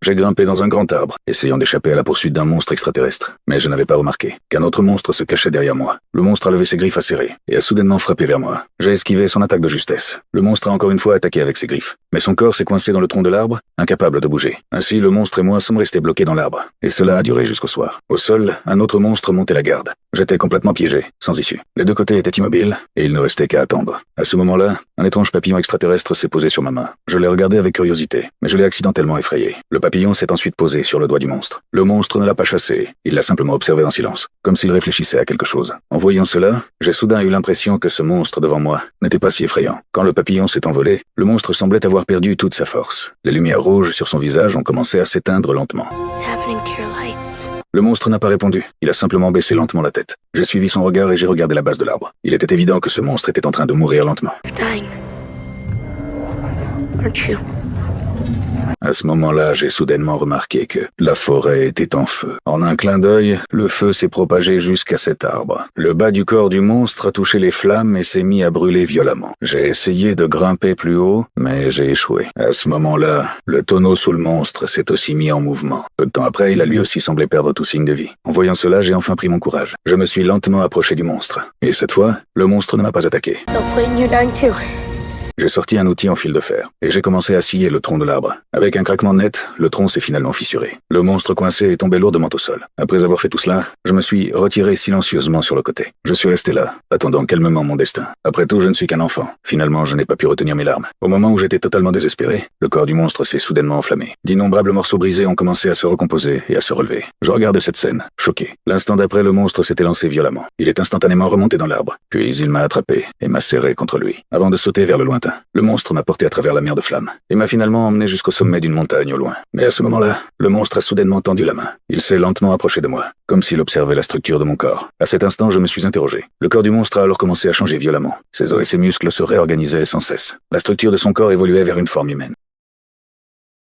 J'ai grimpé dans un grand arbre, essayant d'échapper à la poursuite d'un monstre extraterrestre. Mais je n'avais pas remarqué qu'un autre monstre se cachait derrière moi. Le monstre a levé ses griffes acérées et a soudainement frappé vers moi. J'ai esquivé son attaque de justesse. Le monstre a encore une fois attaqué avec ses griffes. Mais son corps s'est coincé dans le tronc de l'arbre, incapable de bouger. Ainsi, le monstre et moi sommes restés bloqués dans l'arbre. Et cela a duré jusqu'au soir. Au sol, un autre monstre montait la garde. J'étais complètement piégé, sans issue. Les deux côtés étaient immobiles, et il ne restait qu'à attendre. À ce moment-là, un étrange papillon extraterrestre s'est posé sur ma main. Je l'ai regardé avec curiosité, mais je l'ai accidentellement effrayé. Le papillon s'est ensuite posé sur le doigt du monstre. Le monstre ne l'a pas chassé, il l'a simplement observé en silence, comme s'il réfléchissait à quelque chose. En voyant cela, j'ai soudain eu l'impression que ce monstre devant moi n'était pas si effrayant. Quand le papillon s'est envolé, le monstre semblait avoir perdu toute sa force. Les lumières rouges sur son visage ont commencé à s'éteindre lentement. Le monstre n'a pas répondu, il a simplement baissé lentement la tête. J'ai suivi son regard et j'ai regardé la base de l'arbre. Il était évident que ce monstre était en train de mourir lentement. À ce moment-là, j'ai soudainement remarqué que la forêt était en feu. En un clin d'œil, le feu s'est propagé jusqu'à cet arbre. Le bas du corps du monstre a touché les flammes et s'est mis à brûler violemment. J'ai essayé de grimper plus haut, mais j'ai échoué. À ce moment-là, le tonneau sous le monstre s'est aussi mis en mouvement. Peu de temps après, il a lui aussi semblé perdre tout signe de vie. En voyant cela, j'ai enfin pris mon courage. Je me suis lentement approché du monstre. Et cette fois, le monstre ne m'a pas attaqué. J'ai sorti un outil en fil de fer, et j'ai commencé à scier le tronc de l'arbre. Avec un craquement net, le tronc s'est finalement fissuré. Le monstre coincé est tombé lourdement au sol. Après avoir fait tout cela, je me suis retiré silencieusement sur le côté. Je suis resté là, attendant calmement mon destin. Après tout, je ne suis qu'un enfant. Finalement, je n'ai pas pu retenir mes larmes. Au moment où j'étais totalement désespéré, le corps du monstre s'est soudainement enflammé. D'innombrables morceaux brisés ont commencé à se recomposer et à se relever. Je regardais cette scène, choqué. L'instant d'après, le monstre s'était lancé violemment. Il est instantanément remonté dans l'arbre. Puis il m'a attrapé et m'a serré contre lui, avant de sauter vers le lointain. Le monstre m'a porté à travers la mer de flammes et m'a finalement emmené jusqu'au sommet d'une montagne au loin. Mais à ce moment-là, le monstre a soudainement tendu la main. Il s'est lentement approché de moi, comme s'il observait la structure de mon corps. À cet instant, je me suis interrogé. Le corps du monstre a alors commencé à changer violemment. Ses os et ses muscles se réorganisaient sans cesse. La structure de son corps évoluait vers une forme humaine.